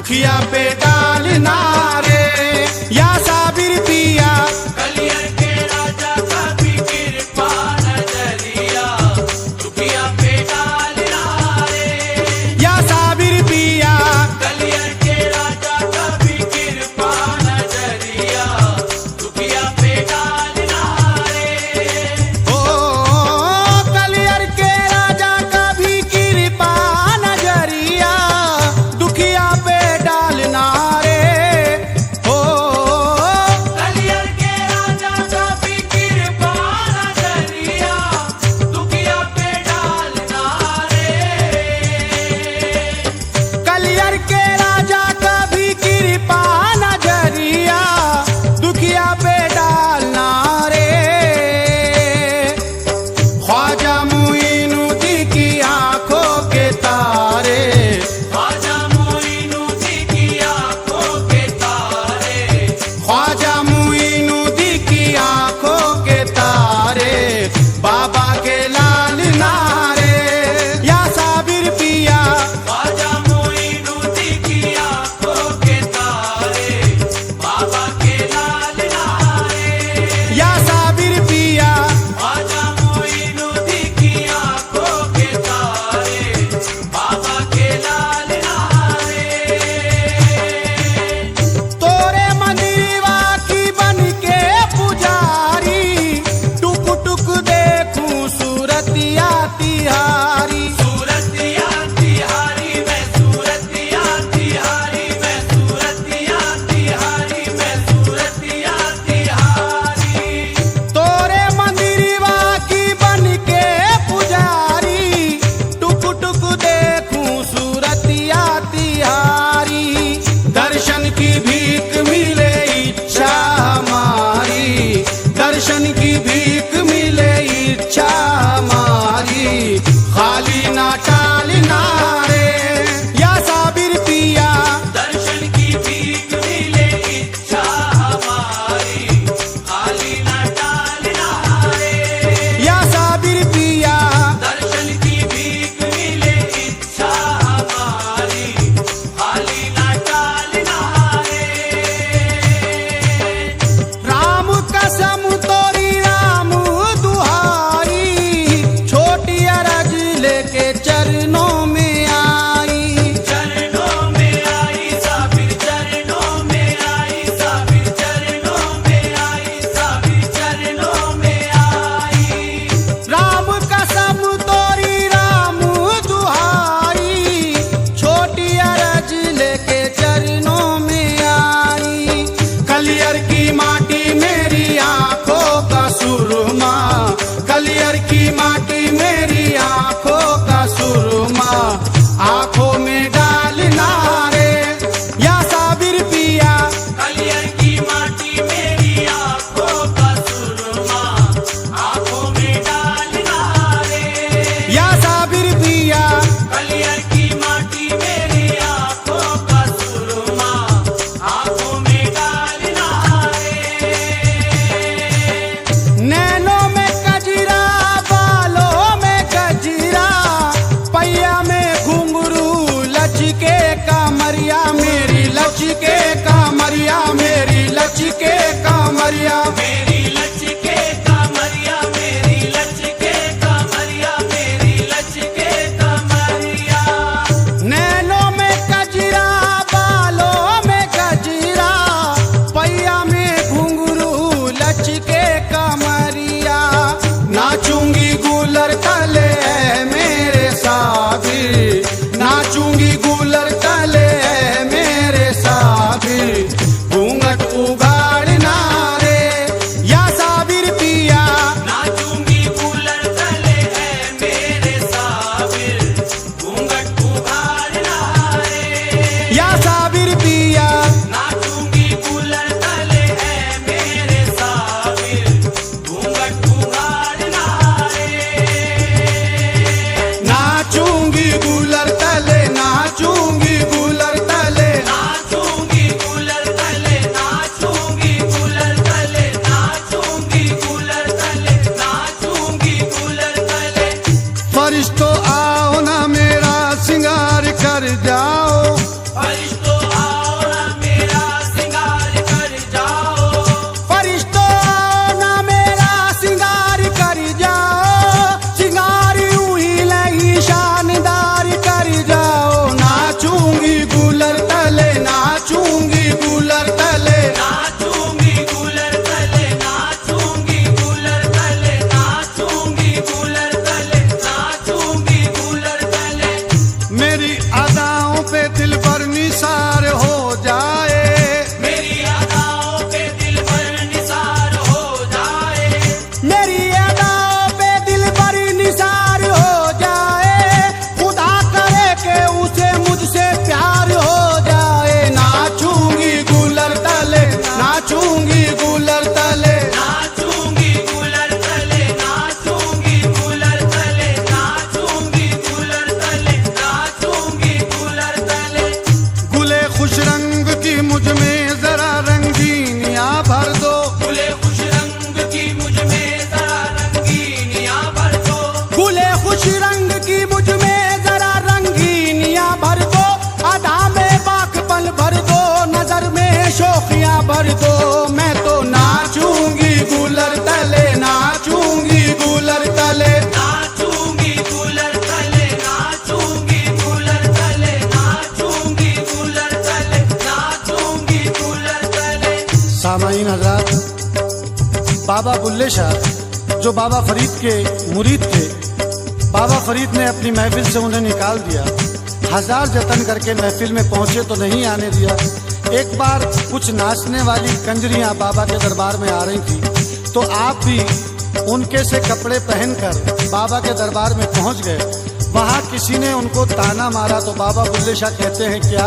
दुखिया पे डालना रे या साबिर पिया। कलियर के राजा का भी कृपा नजरिया दुखिया पे डालना रे। या साबिर पिया कलियर के राजा का भी कृपा नजरिया दुखिया पे डालना रे। ओ कलियर के राजा का भी कृपा नजरिया दुखिया पे डालना रे। ओ कलियर के राजा का भी कृपा नजरिया दुखिया पे डालना रे। कलियर के राजा का भी कृपा नजरिया दुखिया पे डालना रे। ख्वाजा मुइनुद्दीन की आंखों के तारे। ख्वाजा मोइनुद्दीन की आंखों के तारे। ख्वाजा मुइनुद्दीन की आंखों के तारे बाबा के लाल नारे या साबिर पिया। ख्वाजा मोइनुद्दीन की आंखों के तारे बाबा के लाल नारे। या साबिर पिया ख्वाजा मोइनुद्दीन की आंखों के तारे बाबा के लाल नारे। तोरे मंदिरवा की बन के पुजारी टुक टुक देखूं सूरतिया तिहारी। सूरतिया तिहारी मैं सूरतिया तिहारी मैं सूरतिया तिहारी मैं सूरतिया तिहारी। तोरे मंदिरवा की बन के पुजारी टुक टुक देखूं सूरतिया तिहारी। दर्शन की भीख मिले इच्छा हमारी। दर्शन की भीख मिले इच्छा हमारी। खाली ना टालना रे या साबिर पिया। दर्शन की भीख मिले इच्छा हमारी खाली न टालना रे। या साबिर पिया दर्शन की भीख मिले इच्छा हमारी खाली न टालना रे। राम कसम तोरी राम दुहाई। भर दो, मैं तो नाचूंगी कूलर तले, नाचूंगी कूलर तले। नाचूंगी कूलर तले, नाचूंगी कूलर तले, नाचूंगी कूलर तले, नाचूंगी कूलर तले। सामाईन हजरात, बाबा बुल्ले शाह जो बाबा फरीद के मुरीद थे, बाबा फरीद ने अपनी महफिल से उन्हें निकाल दिया। हजार जतन करके महफिल में पहुंचे तो नहीं आने दिया। एक बार कुछ नाचने वाली कंजरियां बाबा के दरबार में आ रही थी, तो आप भी उनके से कपड़े पहनकर बाबा के दरबार में पहुंच गए। वहां किसी ने उनको ताना मारा तो बाबा बुल्ले शाह कहते हैं क्या?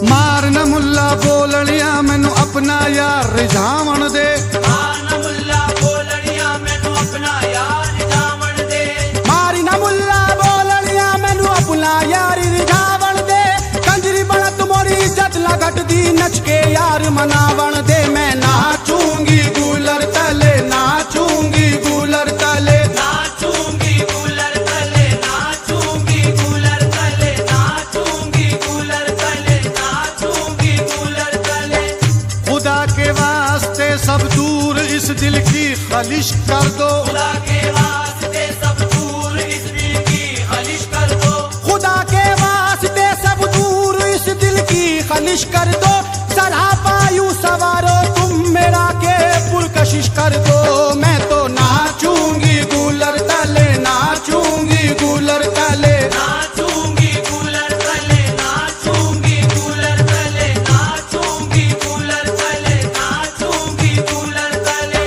मार न मुल्ला बोलड़िया मैनू अपना यार रिझावण दे, मार न मुल्ला बोलड़िया मैनू अपना यार रिझावण दे, मारी न मुल्ला बोलड़िया मैनू अपना यार रिझावण दे। कंजरी बनत मोरी इज्जत लगट दी, नच के यार मनावण दे। मैं नाचूंगी कूलर तले, नाचूंगी कूलर तले। नाचूंगी कूलर तले, नाचूंगी कूलर तले, नाचूंगी कूलर तले, नाचूंगी कूलर तले। खुदा के वास्ते सब दूर इस दिल की खलिश कर दो, खुदा के वास्ते सब दूर इस दिल की खलिश कर दो, खुदा के वास्ते सब दूर इस दिल की खलिश कर दो। सरापायू सवारो तुम मेरा के पुरकशिश कर दो। मैं तो नाचूंगी कूलर तले, नाचूंगी कूलर तले। नाचूंगी कूलर तले, नाचूंगी कूलर तले, नाचूंगी कूलर तले, नाचूंगी कूलर तले।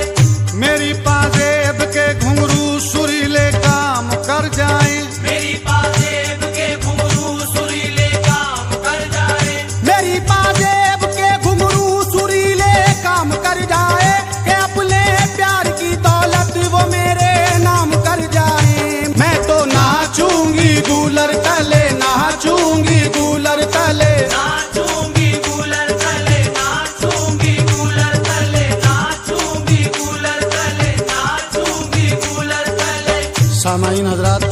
मेरी पाजेब के घुंघरू सुरीले काम कर जाए, मेरी पाजेब के घुंघरू सुरीले काम कर जाए, मेरी पाजेब के घुंघरू सुरीले काम कर जाए। कि अपने प्यार की दौलत वो मेरे नाम कर जाए। मैं तो नाचूंगी कूलर तले, नाचूंगी कूलर तले। नाचूंगी कूलर तले, नाचूंगी कूलर तले, नाचूंगी कूलर तले, नाचूंगी कूलर तले। सामाईन हजरात,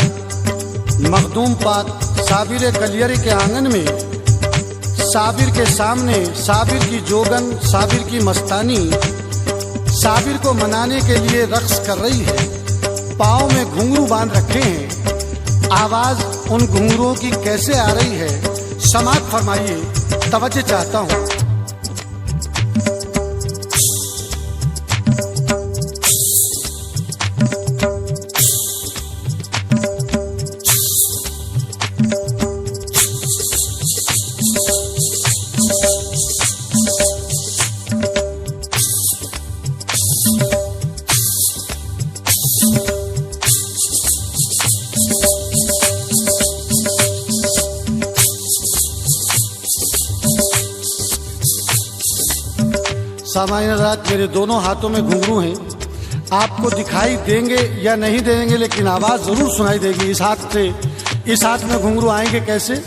मखदूम पाक साबिर कलियरी के आंगन में साबिर के सामने साबिर की जोगन, साबिर की मस्तानी साबिर को मनाने के लिए रक्स कर रही है। पाँव में घुंघरू बांध रखे हैं। आवाज उन घुंघरुओं की कैसे आ रही है, समात फरमाइए, तवज्जो चाहता हूँ। सामान्य रात, मेरे दोनों हाथों में घुंघरू हैं। आपको दिखाई देंगे या नहीं देंगे, लेकिन आवाज जरूर सुनाई देगी। इस हाथ से इस हाथ में घुंघरू आएंगे कैसे?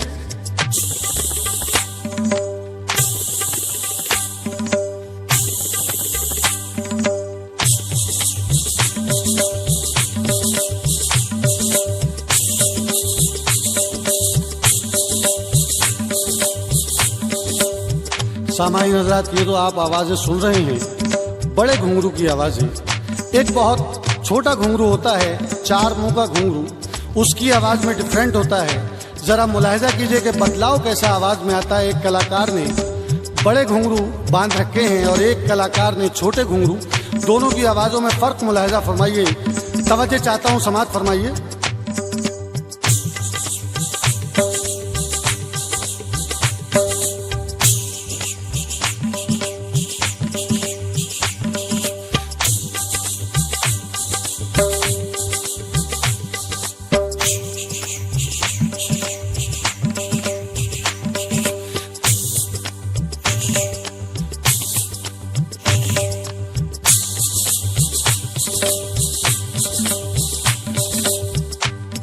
सामान्य हजरात, ये तो आप आवाजें सुन रहे हैं, बड़े घुंघरू की आवाजें। एक बहुत छोटा घुंघरू होता है, 4 मुंह का घुंघरू, उसकी आवाज में डिफरेंट होता है। जरा मुलाहिजा कीजिए कि बदलाव कैसा आवाज में आता है। एक कलाकार ने बड़े घुंघरू बांध रखे हैं और एक कलाकार ने छोटे घुंघरू। दोनों की आवाजों में फर्क मुलाहिजा फरमाइए, तवज्जो चाहता हूँ, समात फरमाइए।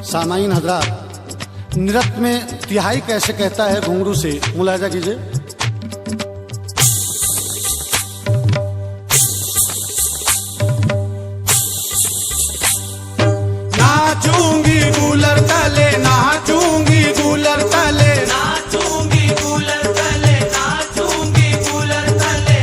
सामाईन हजरात, नृत्य में तिहाई कैसे कहता है घुंघरू से, मुलाहिजा कीजिए। नाचूंगी कूलर तले, नाचूंगी कूलर तले, नाचूंगी कूलर तले, नाचूंगी कूलर तले,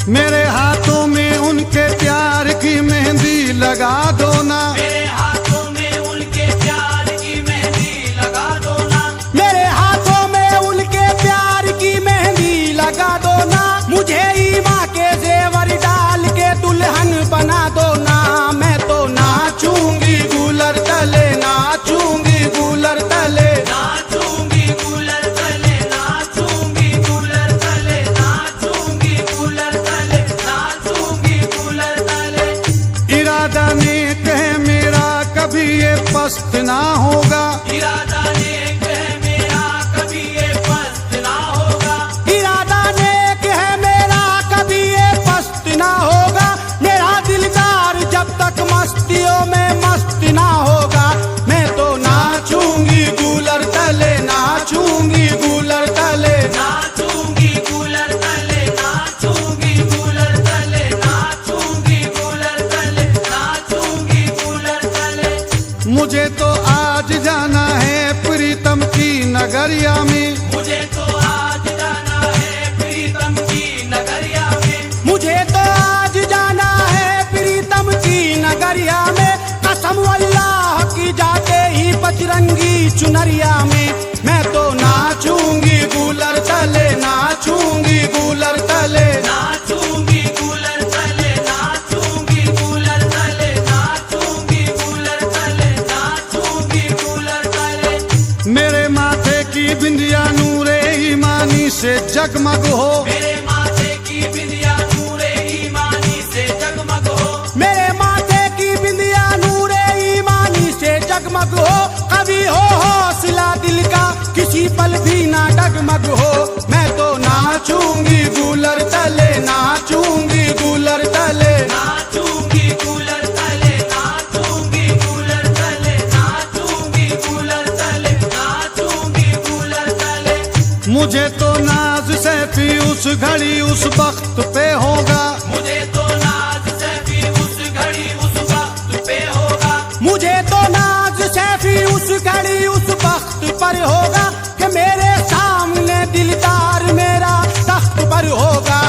मेरे हाथों में उनके प्यार की मेहंदी लगा दो ना, मेरे हाथों में उनके प्यार की मेहंदी लगा दो ना, मेरे हाथों में उनके प्यार की मेहंदी लगा दो ना, मुझे ईमा के जेवर डाल के दुल्हन बना दो ना। मैं तो नाचूंगी गूलर तले, नाचूंगी गूलर तले, नाचूंगी कूलर तले, नाचूंगी कूलर तले, नाचूंगी कूलर तले, नाचूंगी कूलर तले। इरादा नेक है मेरा कभी ये पस्त ना होगा, इरादा नेक है मेरा कभी ये पस्त ना होगा, इरादा नेक है मेरा कभी ये पस्त ना होगा, मेरा दिलदार जब तक मस्तियों में मस्त ना होगा। मैं तो नाचूंगी गूलर तले, नाचूंगी गूलर तले, नाचूंगी कूलर तले, नाचूंगी कूलर तले, नाचूंगी कूलर तले, नाचूंगी कूलर तले। मुझे तो आज जाना है प्रीतम की नगरिया में, मुझे तो आज जाना है प्रीतम की नगरिया में, मुझे तो आज जाना है प्रीतम की नगरिया में, कसम अल्लाह की जाते ही बजरंगी चुनरिया में। मैं तो नाचूंगी गूलर तले, नाचूंगी गूलर तले, नाचूंगी कूलर तले, नाचूंगी कूलर तले, नाचूंगी कूलर तले, नाचूंगी कूलर तले। मेरे माथे की बिंदिया नूरे ईमानी से जगमग हो, मेरे माथे की बिंदिया नूरे ईमानी से जगमग हो, मेरे माथे की बिंदिया नूरे ईमानी से जगमग हो, कभी हो हौसला दिल का किसी पल भी ना डगमग हो। मैं तो नाचूंगी गूलर तले, नाचूंगी गूलर तले, नाचूंगी कूलर तले, नाचूंगी कूलर तले, नाचूंगी कूलर तले, नाचूंगी कूलर तले। मुझे तो नाज सैफी उस घड़ी उस वक्त पे होगा, मुझे तो नाज सैफी उस घड़ी उस वक्त पे होगा, मुझे तो नाज सैफी उस घड़ी उस वक्त पर होगा कि मेरे सामने दिलदार मेरा तख्त पर होगा।